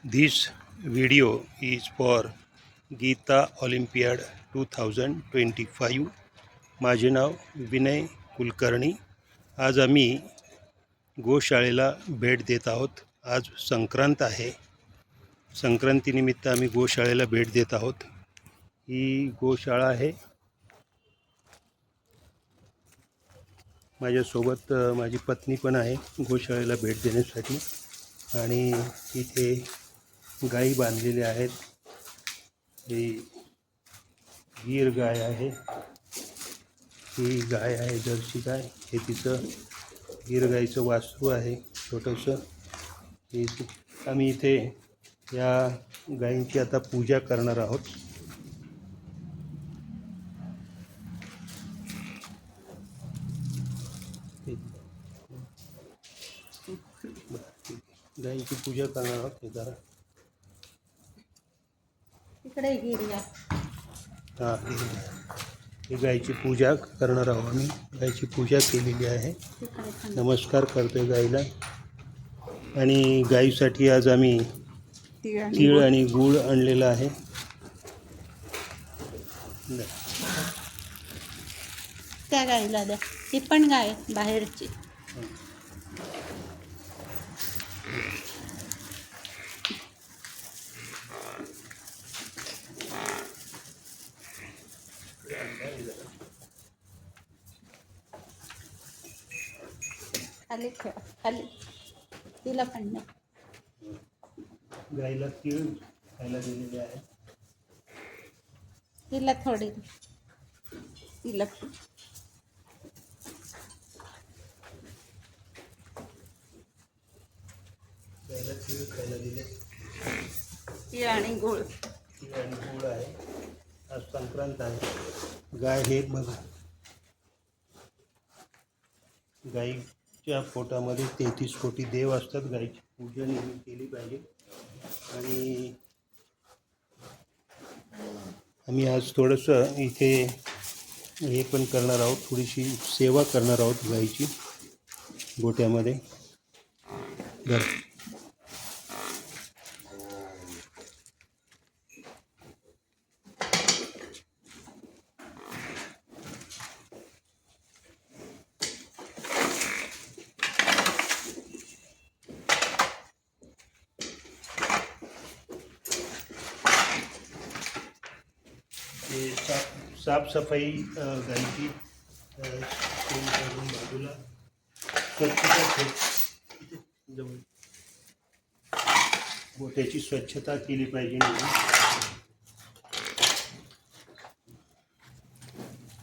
This video is for Geeta Olympiad 2025. माझे नाव विनय कुलकर्णी. आज आम्ही गोशाळेला भेट देत आहोत. आज संक्रांत आहे. संक्रांतीनिमित्त आम्ही गोशाळेला भेट देत आहोत. ही गोशाळा आहे. माझ्यासोबत माझी पत्नी पण आहे गोशाळेला भेट देण्यासाठी. आणि इथे गाई बांधलेल्या आहेत. ही गीर गाय आहे. ही गाय आहे जर्सी गाय. हे तिचं गीर गाईचं वासरू आहे छोटंसं. आम्ही इथे या गायींची आता पूजा करणार आहोत. गायींची पूजा करणार आहोत. हे जरा इकडे गिरी हां, ही गायीची पूजा करणार आहोत आम्ही. गायीची पूजा केलेली आहे. नमस्कार करतोय गाईला. आणि गाईसाठी आज आम्ही तीळ आणि गूळ आणलेला आहे. त्या गायला द्या. ती पण गाय बाहेरची. खाली ठेवा, खाली. तिला पण नाही. गाईला तीळ खायला दिलेले आहे. तिला थोडी तिला गाईला तीळ खायला दिले. तीळ आणि गूळ. तीळ आणि गूळ आहे. आज संक्रांत आहे. गाय हे बघा, गाईच्या पोटामध्ये 33 कोटी देव असतात. गाईची पूजा नेहमी केली पाहिजे. आणि आम्ही आज थोडंसं इथे हे पण करणार आहोत, थोडीशी सेवा करणार आहोत गाईची गोट्यामध्ये. बरं, साफसफाई गाईची बाजूला स्वच्छता जवळ गोट्याची स्वच्छता केली पाहिजे.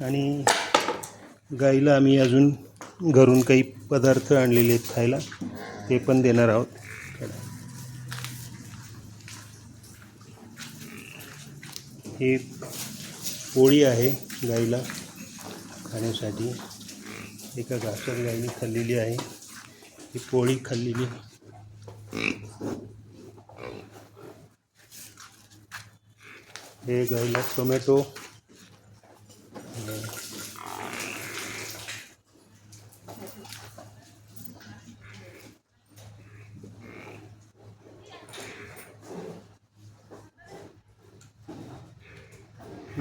आणि गाईला आम्ही अजून घरून काही पदार्थ आणलेले आहेत खायला, ते पण देणार आहोत. हे पोळी आहे गाईला खाण्यासाठी. एका घासात गाईने खाल्लेली आहे. ही पोळी खाल्लेली. हे गाईला टोमॅटो,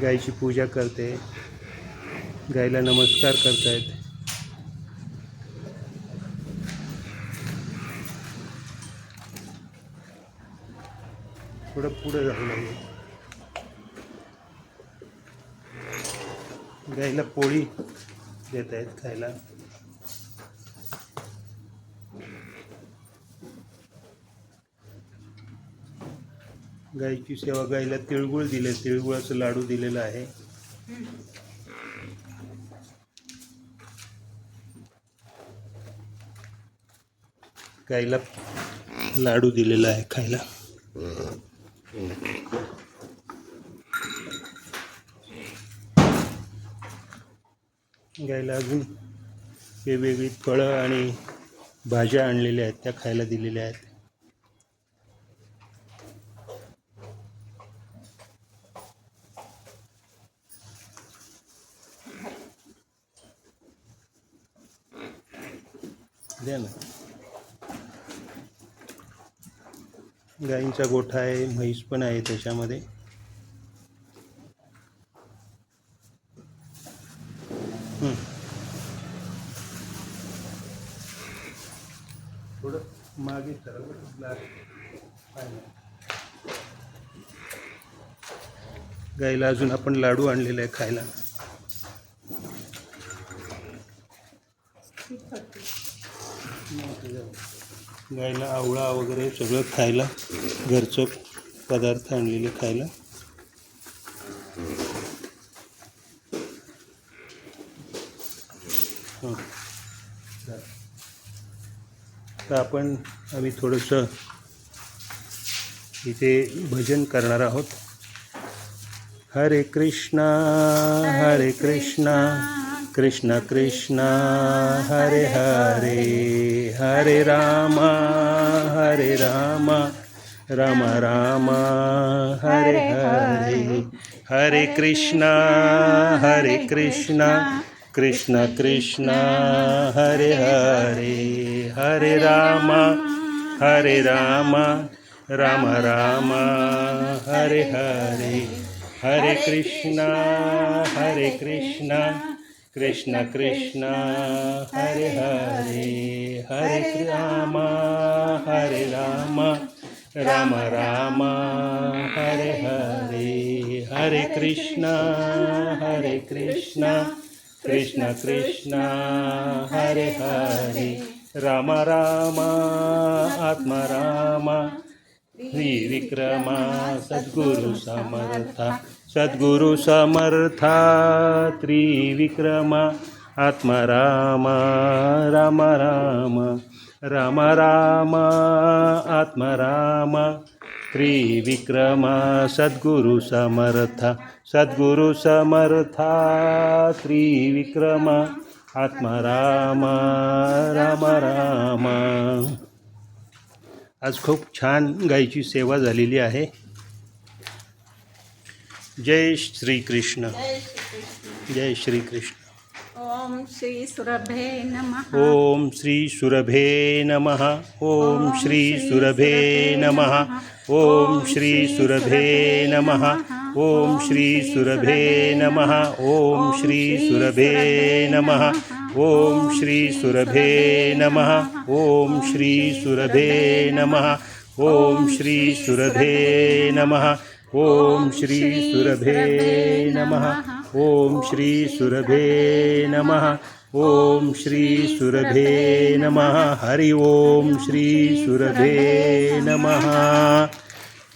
गाईची पूजा करते. गाईला नमस्कार करतायत. थोडं पुढे जाऊ लागेल. गाईला पोळी देत आहेत खायला. गाईची सेवा. गाईला तिळगुळ दिले, तिळगुळाचं लाडू दिलेलं आहे. गाईला लाडू दिलेला आहे खायला. गाईला अजून वेगवेगळी फळं आणि भाज्या आणलेल्या आहेत, त्या खायला दिलेल्या आहेत. द्या ना. गाईंचा गोठा आहे, म्हैस पण आहे त्याच्यामध्ये. थोडं मागे चला बरं. गाईला अजून आपण लाडू आणलेला आहे खायला. गाईला आवळा वगैरे सगळं खायला, घरचं पदार्थ आणलेले खायला. तर आम्ही थोडंसं इथे भजन करणार आहोत. हरे कृष्णा कृष्ण कृष्ण हरे हरे, हरे राम राम राम हरे हरे. हरे कृष्णा कृष्ण कृष्ण हरे हरे, हरे राम राम राम हरे हरे. हरे कृष्णा कृष्ण कृष्ण हरे हरे, हरे राम राम राम हरे हरे. हरे कृष्णा कृष्ण कृष्ण हरे हरे, राम राम आत्मा राम त्रिविक्रमा सद्गुरु समर्था त्रिविक्रमा आत्मा राम राम राम राम राम आत्मा राम त्रिविक्रमा सद्गुरु समर्था त्रिविक्रमा आत्मा राम राम राम. आज खूप छान गायीची सेवा झालेली आहे. जय श्री कृष्ण. जय श्री कृष्ण. ओम श्री सुरभे नमः. ओम श्री सुरभे नमः. ओम श्री सुरभे नमः. ओम श्री सुरभे नमः. ओम श्री सुरभे नमः. ओम श्री सुरभे नमः. ओम श्री सुरभे नमः. ओम श्री सुरभे नमः. ओम श्री सुरभे नमः. ओम श्री सुरभे नमः. ओम श्री सुरभे नमः. ओम श्री सुरभे नमः. हरि ओम श्री सुरभे नमः.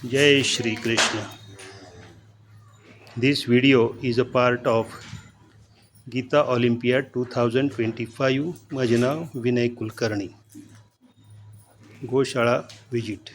जय Shri Krishna. This video is a part of Gita Olympiad 2025. माझे नाव विनय कुलकर्णी. गोशाळा विजिट.